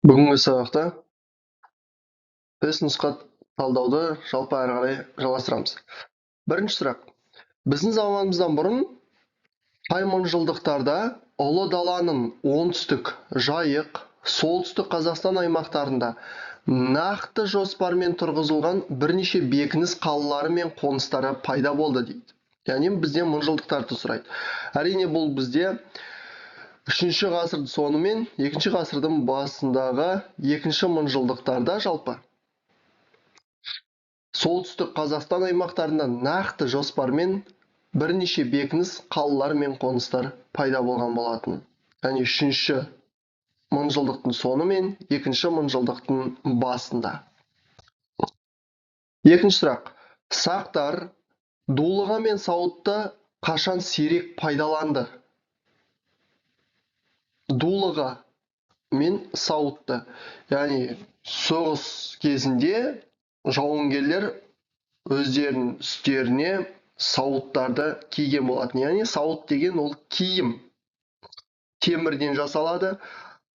Бүгінгі сабақта тест нұсқа талдауды жалпы әрі қарай жалғастырамыз. Бірінші сұрақ. Біздің заманымыздан бұрын қай мыңжылдықтарда ұлы даланың оңтүстік, жайық, солтүстік Қазақстан аймақтарында нақты жоспармен тұрғызылған бірнеше бекініс қалалары мен қоныстары пайда болды дейді. Яғни бізден мыңжылдықтарды сұрайды. Әрине бұл бізде 3-ші ғасырдың соңы мен 2-ші ғасырдың басындағы 2-ші мыңжылдықтарда жалпы солтүстік Қазақстан аймақтарында нақты жоспармен бірнеше бекініс қалалар мен қоныстар пайда болған болатын. Яғни 3-ші мыңжылдықтың соңы мен 2-ші мыңжылдықтың басында. Екінші сұрақ. Сақтар дулыға мен сауытты қашан сирек пайдаланды? Дулыға мен сауытты. Яғни соғыс кезінде жауынгерлер өздерінің үстеріне сауыттарды киген болатын. Яғни сауыт деген ол киім. Темірден жасалады.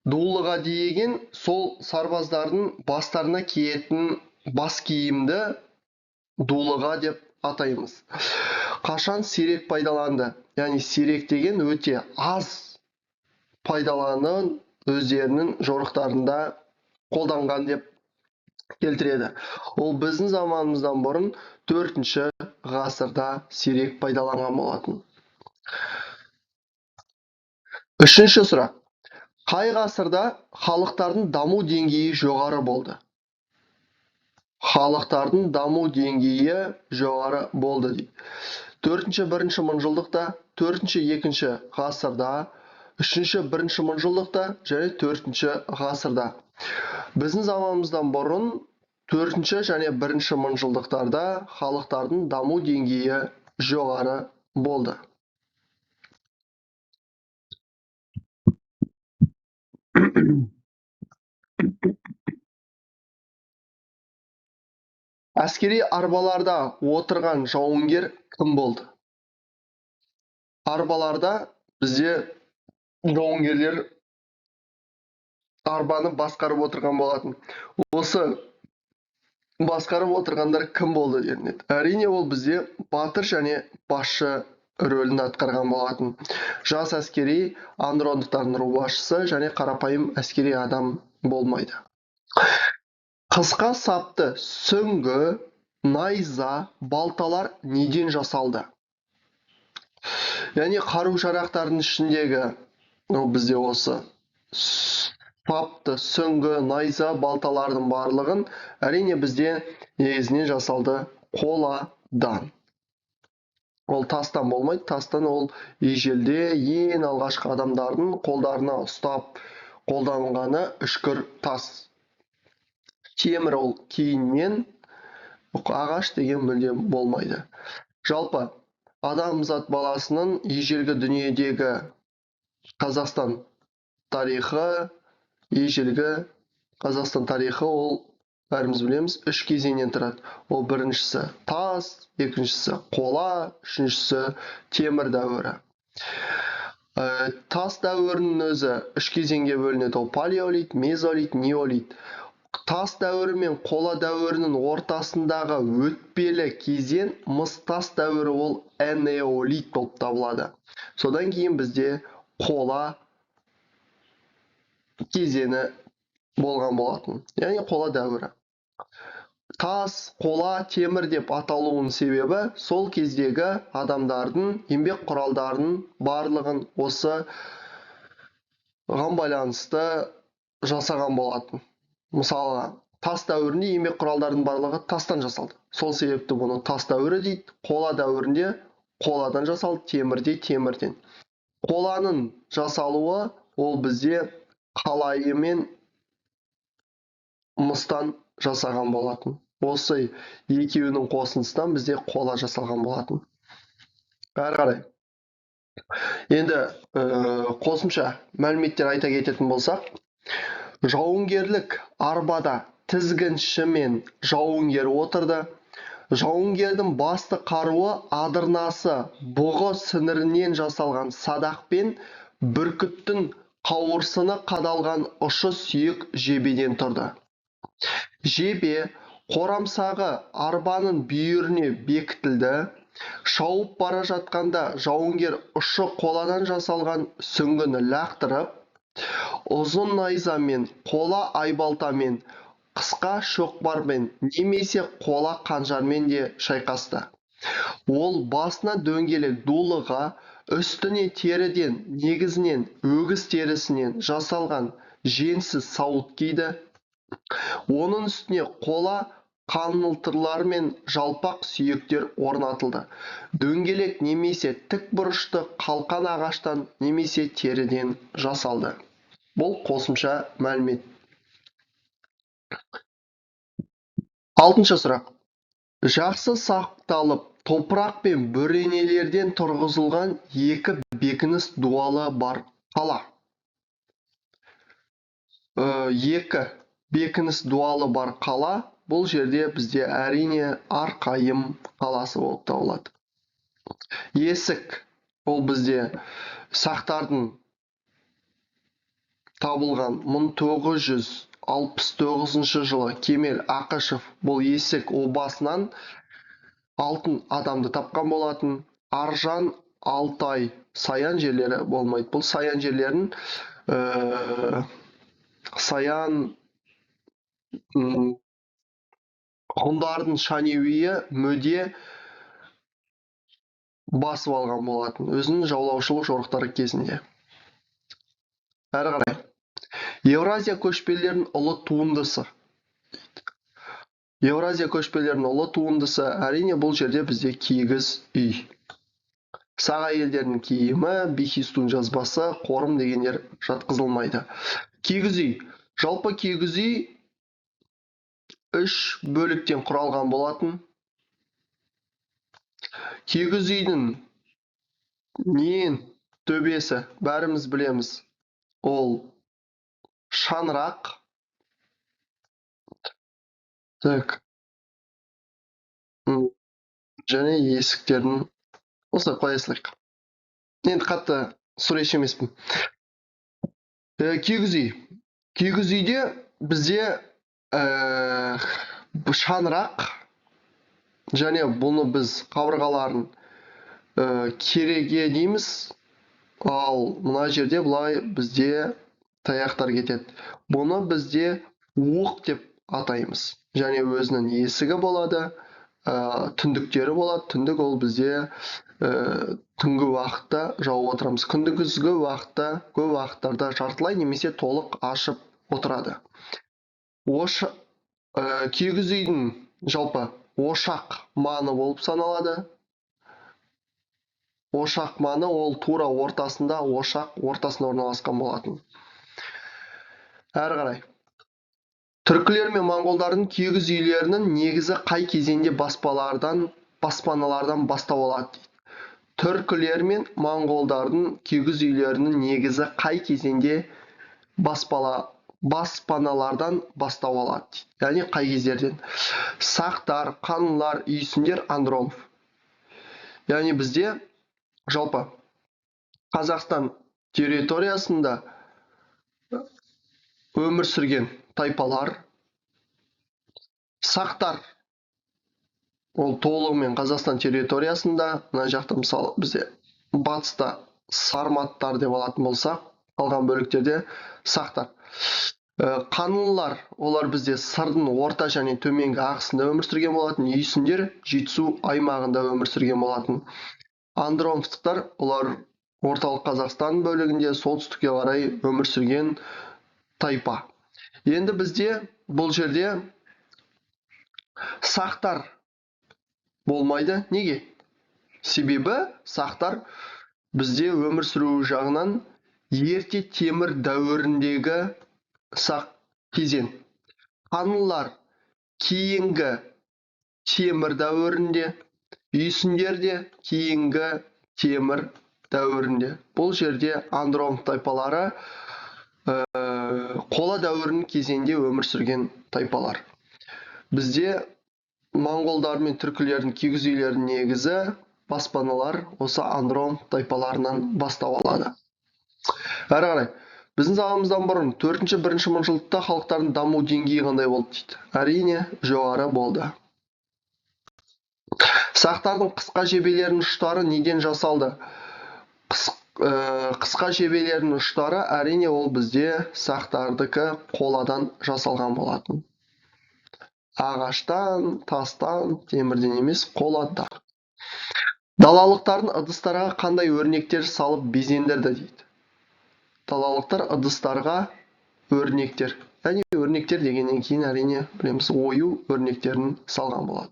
Дулыға деген сол сарбаздардың бастарына киетін бас киімді дулыға деп атаймыз. Қашан сирек пайдаланды? Яғни сирек деген өте аз пайдаланын өздерінің жорықтарында қолданған деп келтіреді. Ол біздің заманымыздан бұрын 4-ші ғасырда сирек пайдаланған болатын. Үшінші сұрақ. Қай ғасырда халықтардың даму деңгейі жоғары болды? Халықтардың даму деңгейі жоғары болды дейді. 4-ші 1-ші мыңжылдықта, 4-ші 2-ші ғасырда, 3-ші 1-ші мыңжылдықта және 4-ші ғасырда. Біздің заманымыздан бұрын 4-ші және 1-ші мыңжылдықтарда халықтардың даму деңгейі жоғары болды. Әскери арбаларда отырған жауынгер кім болды? Арбаларда бізде жауынгерлер арбаны басқарып отырған болатын. Осы басқарып отырғандар кім болды делінеді? Әрине ол бізде батыр және басшы рөлін атқарған болатын. Жас әскери андрондықтардың рубашысы және қарапайым әскери адам болмайды. Қысқа сапты сүңгі, найза, балталар неден жасалды? Яғни қару-жарақтардың ішіндегі бізде осы сапты сүңгі, найза, балталардың барлығын әрине бізде негізінен жасалды қоладан. Ол тастан болмайды. Тастан ол ежелде ең алғашқы адамдардың қолдарына ұстап қолданғаны үшкір тас. Темір ол кейіннен, ағаш деген мүлде болмайды. Жалпы адамзат баласының ежелгі дүниедегі Қазақстан тарихы, ежелгі Қазақстан тарихы ол бәріміз білеміз 3 кезеңнен тұрады. Ол біріншісі тас, екіншісі қола, үшіншісі темір дәуірі. Тас дәуірінің өзі 3 кезеңге бөлінеді. Ол палеолит, мезолит, неолит. Тас дәуірі мен қола дәуірінің ортасындағы өтпелі кезең мыс тас дәуірі ол энеолит болып табылады. Содан кейін бізде қола кезеңі болған болатын. Яғни қола дәуірі. Тас, қола, темір деп аталуының себебі сол кездегі адамдардың еңбек құралдарының барлығын осы байланысты жасаған болатын. Мысалы, тас дәуірінде еңбек құралдарының барлығы тастан жасалды. Сол себепті бұны тас дәуірі дейді. Қола дәуірінде қоладан жасалды, темірде темірден. Қоланың жасалуы ол бізде қалайы мен мыстан жасаған болатын. Осы екеуінің қосындысынан бізде қола жасалған болатын. Әрі қарай. Енді қосымша мәліметтер айта кететін болсақ, жауынгерлік арбада тізгінші мен жауынгер отырды. Жауынгердің басты қаруы адырнасы бұғы сіңірінен жасалған садақ пен бүркіттің қауырсыны қадалған ұшы сүйек жебеден тұрды. Жебе қорамсағы арбаның бүйіріне бекітілді. Шауып бара жатқанда жауынгер ұшы қоладан жасалған сүңгіні лақтырып, ұзын найзамен, қола айбалтамен, қысқа шоқпармен немесе қола қанжармен де шайқасты. Ол басына дөңгелек дулыға, үстіне теріден, негізінен өгіз терісінен жасалған женсіз сауыт киді. Оның үстіне қола қаңылтырлар мен жалпақ сүйектер орнатылды. Дөңгелек немесе тік бұрышты қалқан ағаштан немесе теріден жасалды. Бұл қосымша мәлімет. 6-шы сұрақ. Жақсы сақталып, топырақ пен бөренелерден тұрғызылған екі бекініс дуалы бар қала. Екі бекініс дуалы бар қала, бұл жерде бізде әрине Арқайым қаласы болып табылады. Есік, ол бізде сақтардың табылған 1969 жылы Кемел Ақышев бұл Есік обасынан алтын адамды тапқан болатын. Аржан, Алтай, Саян жерлері болмайды. Бұл Саян жерлерін Саян ғұндардың Шанеуиі Мөде басып алған болатын, өзінің жаулаушылық жорықтары кезінде. Әрі қарай. Еуразия көшпелерінің ұлы туындысы. Еуразия көшпелерінің ұлы туындысы, әрине бұл жерде бізде киіз үй. Саға елдерінің киімі, Бехистун жазбасы, қорым дегендер жатқызылмайды. Киіз үй. Жалпы киіз үй 3 бөліктен құралған болатын. Киіз үйдің ең төбесі, бәріміз білеміз, ол шаңырақ. Және есіктердің осы қоя салайық. Енді қатты суретші емеспін. Киіз үй. Киіз үйде бізде шаңырақ, және бұны біз қабырғаларын кереге дейміз, ал мына жерде бұлай бізде таяқтар кетеді. Бұны бізде уық деп атаймыз. Және өзінің есігі болады, түндіктері болады. Түндік ол бізде түнгі уақытта жауып отырамыз. Күндізгі уақытта, көп уақыттарда жартылай немесе толық ашып отырады. Киіз үйдің жалпы ошақ маңы болып саналады. Ошақ маңы ол тура ортасында, ошақ ортасында орналасқан болатын. Әрі қарай. Түркілер мен моңғолдардың киіз үйлерінің негізі қай кезеңде баспаналардан бастау алады? Түркілер мен моңғолдардың киіз үйлерінің негізі қай кезеңде баспаналардан бастау алады? Яғни қай кездерден? Сақтар, қаңлылар, үйсіндер, Андронов. Яғни бізде жалпы Қазақстан территориясында өмір сүрген тайпалар, сақтар, ол толығымен Қазақстан территориясында, мына жақта мысалы бізде батыста сарматтар деп алатын болсақ, қалған бөліктерде сақтар. Қаңлылар, олар бізде Сырдың орта және төменгі ағысында өмір сүрген болатын. Үйсіндер Жетісу аймағында өмір сүрген болатын. Андроновтықтар, олар орталық Қазақстан бөлігінде солтүстікке қарай өмір сүрген тайпа. Енді бізде бұл жерде сақтар болмайды. Неге? Себебі сақтар бізде өмір сүру жағынан ерте темір дәуіріндегі сақ кезең. Қаңлылар кейінгі темір дәуірінде, үйсіндер де кейінгі темір дәуірінде. Бұл жерде Андронов тайпалары қола дәуірінің кезеңде өмір сүрген тайпалар. Бізде моңғолдар мен түркілердің киіз үйлерінің негізі баспаналар осы Андронов тайпаларынан бастау алады. Әрі қарай. Біздің заманымыздан бұрын 4-1 мыңжылдықта халықтардың даму деңгейі қандай болды дейді. Әрине, жоғары болды. Сақтардың қысқа жебелерінің ұштары неден жасалды? Қысқа жебелердің ұштары әрине ол бізде сақтардікі қоладан жасалған болатын. Ағаштан, тастан, темірден емес, қоладан. Далалықтардың ыдыстарға қандай өрнектер салып безендірді дейді. Далалықтар ыдыстарға өрнектер. Яғни өрнектер дегеннен кейін әрине білеміз ою өрнектерін салған болады.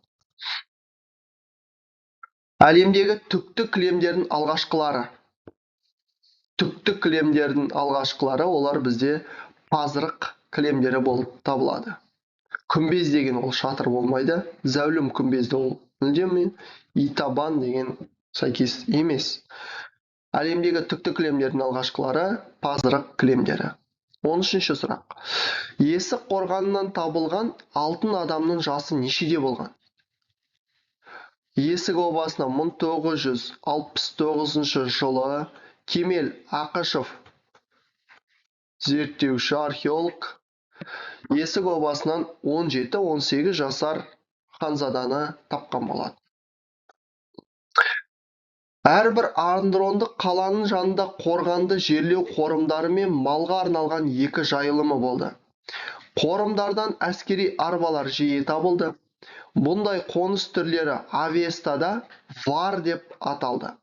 Әлемдегі түкті кілемдердің алғашқылары. Түкті кілемдердің алғашқылары олар бізде пазырық кілемдері болып табылады. Күмбез деген ол шатыр болмайды. Зәулім күмбезді ол мүлдем итабан деген сәйкес емес. Әлемдегі түкті кілемдердің алғашқылары пазырық кілемдері. 13-ші сұрақ. Есік қорғанынан табылған алтын адамның жасы нешеде болған? Есік обасына 1969 жылы Кемел Ақышев, зерттеуші археолог, есік обасынан 17-18 жасар ханзаданы тапқан болады. Әрбір андрондық қаланың жанында қорғанды жерлеу қорымдары мен малға арналған 2 жайылымы болды. Қорымдардан әскери арбалар жиі табылды. Бұндай қоныс түрлері Авестада вар деп аталды.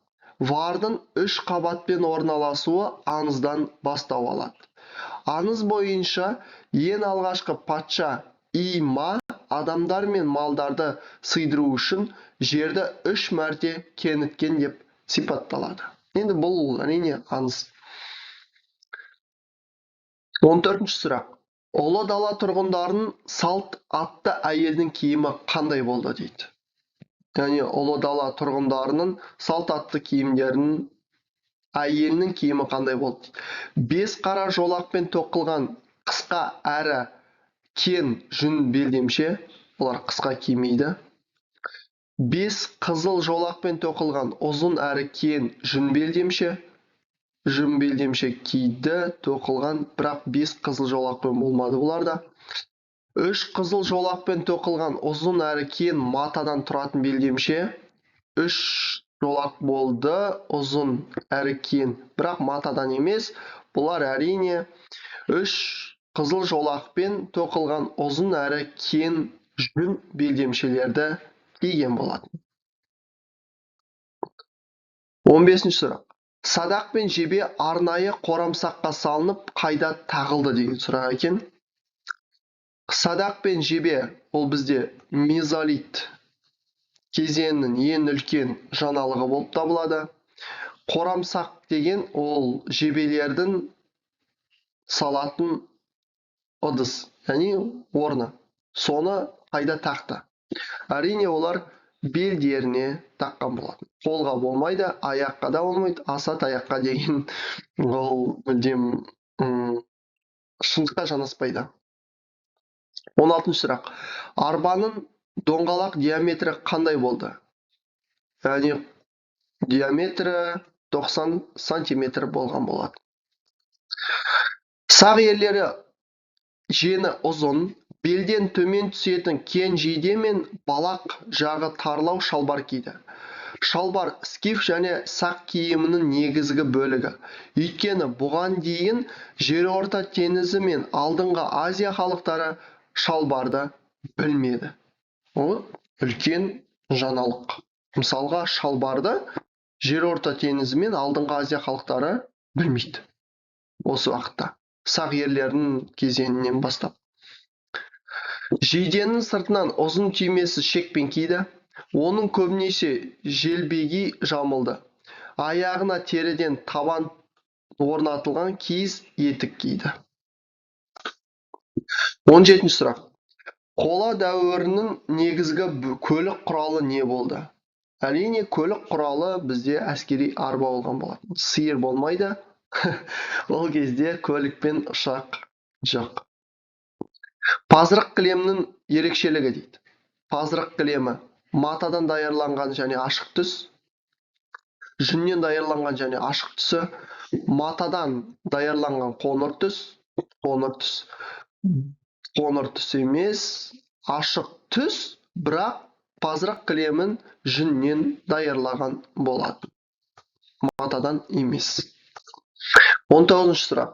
Вардың 3 қабатпен орналасуы аңыздан бастау алады. Аңыз бойынша ең алғашқы патша Има адамдар мен малдарды сыйдыру үшін жерді 3 мәрте кеңіткен деп сипатталады. Енді бұл әрине аңыз. 14-ші сұрақ. Ұлы дала тұрғындарының салт атты әйелдің киімі қандай болды дейді. Яғни ұлы дала тұрғындарының салт атты киімдерінің әйелінің киімі қандай болды дейді. 5 қара жолақпен тоқылған қысқа әрі кен жүн белдемше, олар қысқа кимейді. 5 қызыл жолақпен тоқылған ұзын әрі кен жүн белдемше киді, тоқылған, бірақ 5 қызыл жолақпен болмады бұларда. 3 қызыл жолақпен тоқылған ұзын әрі кен матадан тұратын белдемше. 3 жолақ болды, ұзын әрі кен, бірақ матадан емес. Бұлар әрине 3 қызыл жолақпен тоқылған ұзын әрі кен жүн белдемшелерді киген болатын. 15-ші сұрақ. Садақ пен жебе арнайы қорамсаққа салынып, қайда тағылды деген сұрақ екен. Садақ пен жебе ол бізде мезолит кезеңінің ең үлкен жаңалығы болып табылады. Қорамсақ деген ол жебелердің салатын ыдыс, яғни орны. Соны қайда тақты? Әрине олар белдеріне таққан болатын. Қолға болмайды, аяққа да болмайды, асат аяққа деген ол мүлдем шындыққа жанаспайды. 16-ші сұрақ. Арбаның доңғалақ диаметрі қандай болды? Яғни диаметрі 90 сантиметр болған болады. Сақ ерлері жеңі ұзын, белден төмен түсетін кен жейде мен балақ жағы тарлау шалбар киді. Шалбар скиф және сақ киімінің негізгі бөлігі. Өйткені бұған дейін Жерорта теңізі мен алдыңғы Азия халықтары шалбарды білмеді. Ол үлкен жаңалық. Мысалға, шалбарды Жерорта теңізі мен алдыңғы Азия халықтары білмейді. Осы уақытта сақ ерлерінің кезеңінен бастап. Жейденің сыртынан ұзын түймесі шекпен киді. Оның көбінесе желбегей жамылды. Аяғына теріден табан орнатылған киіз етік киді. 17-ші сұрақ. Қола дәуірінің негізгі көлік құралы не болды? Әрине, көлік құралы бізде әскери арба болған болатын. Сиыр болмайды. Ол кезде көлік пен ұшақ жоқ. Пазырық кілемнің ерекшелігі дейді. Пазырық кілемі матадан даярланған және ашық түс. жүннен даярланған және ашық түсі, матадан даярланған қоңыр түс, қоңыр түс емес, ашық түс, бірақ пазырақ кілемін жүннен даярлаған болады, матадан емес. 19-шы сұрақ.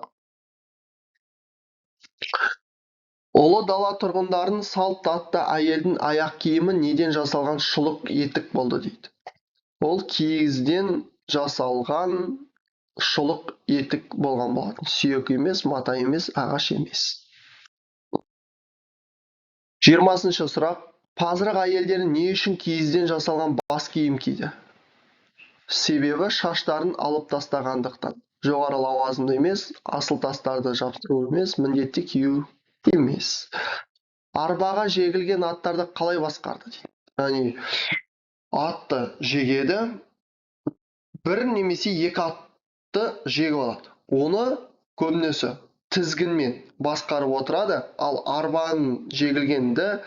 Ұлы дала тұрғындарын салт атты әйелдің аяқ киімі неден жасалған шұлық етік болды дейді. Ол киізден жасалған шұлық етік болған болатын. Сүйек емес, мата емес, ағаш емес. 20-шы сұрақ. Пазырақ әйелдері не үшін киізден жасалған бас киім киді? Себебі шаштарын алып тастағандықтан. Жоғары лауазымды емес, асыл тастарды жапсыру емес, міндетті кию емес. Арбаға жегілген аттарды қалай басқарды дейді. Яғни атты жегеді, бір немесе екі атты жегіп алады. Оны көбінесе тізгінмен басқарып отырады, ал арбаның жегілгенді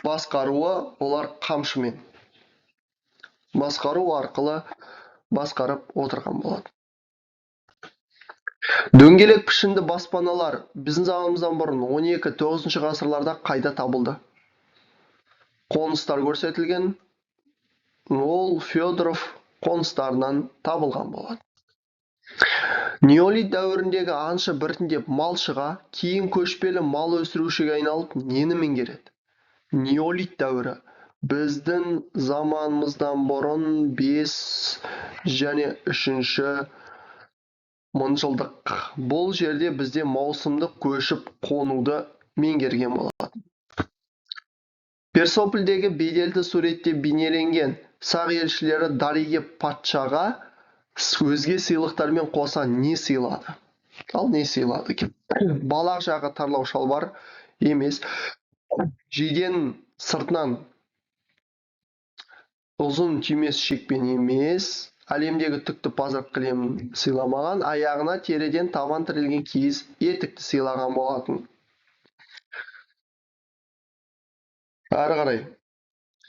басқаруы олар қамшымен басқару арқылы басқарып отырған болады. Дөңгелек пішінді баспаналар біздің заманымыздан бұрын 12-9 ғасырларда қайда табылды? Қоныстар көрсетілген, ол Федоров қоныстарынан табылған болады. Неолит дәуіріндегі аңшы біртіндеп малшыға, кейін көшпелі мал өсірушіге айналып, нені меңгереді? Неолит дәуірі біздің заманымыздан бұрын 5 және 3 мыңжылдық. Бұл жерде бізде маусымдық көшіп қонуды меңгерген болады. Персеполдегі беделді суретте бейнеленген сақ елшілері Дариге патшаға өзге сыйлықтармен қоса не сыйлады? Ал не сыйлады екен? Балақ жағы тарлау шалбар емес, жейден сыртынан ұзын түймес шекпен емес, әлемдегі түкті пазырақ кілемін сыйламаған, аяғына теріден табан тірелген киіз етікті сыйлаған болатын. Әрі қарай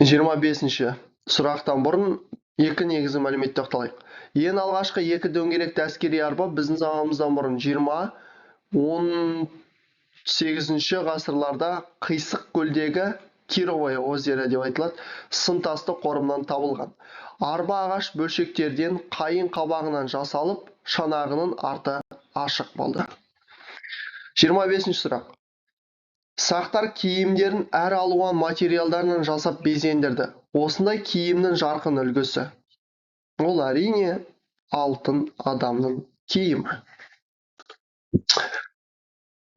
25-ші сұрақтан бұрын екі негізгі мәліметті тоқталайық. Ең алғашқы екі дөңгелекті әскери арба біздің заманымыздан бұрын 20-18 ғасырларда Қисық көлдегі Кировое озері деп айтылады, сымтасты қорымнан табылған. Арба ағаш бөлшектерден қайың қабағынан жасалып, шанағының арты ашық болды. 25-ші сұрақ. Сақтар киімдерін әр алуан материалдарынан жасап безендірді. Осындай киімнің жарқын үлгісі. Ол әрине алтын адамның киімі.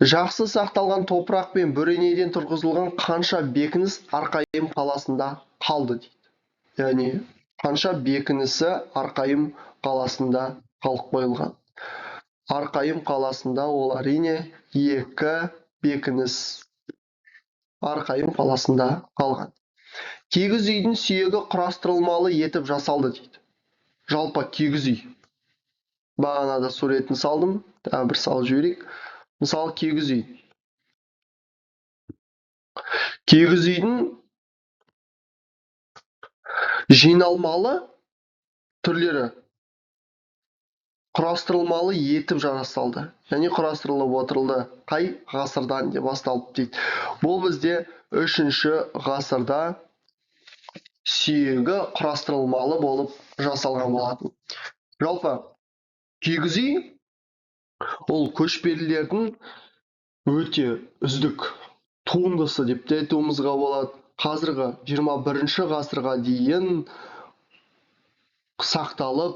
Жақсы сақталған топырақ пен бөренеден тұрғызылған қанша бекініс Арқайым қаласында қалды дейді. Яғни қанша бекінісі Арқайым қаласында қалып қойылған. Арқайым қаласында ол әрине 2 бекініс Арқайым қаласында қалған. Кигіз үйдің сүйегі құрастырылмалы етіп жасалды дейді. Жалпы кигіз үй. Бағанада суретін салдым, бір салып жіберейік. Мысалы кигіз үй. Кигіз үйдің жиналмалы түрлері құрастырылмалы етіп жасалды. Яғни құрастырылып отырылды. Қай ғасырдан деп басталып дейді. Бұл бізде 3 ғасырда сүйегі құрастырылмалы болып жасалған болатын. Жалпы кигіз үй ол көшпелілердің өте үздік туындысы деп те айтуымызға болады. Қазіргі 21 ғасырға дейін сақталып,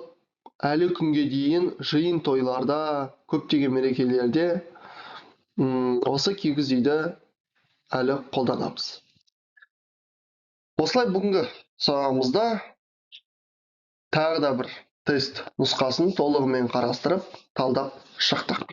әлі күнге дейін жиын тойларда, көптеген мерекелерде осы кигіз үйді әлі қолданамыз. Осылай бүгінгі сұрағымызда тағы да бір тест нұсқасын толығымен қарастырып, талдап шықтық.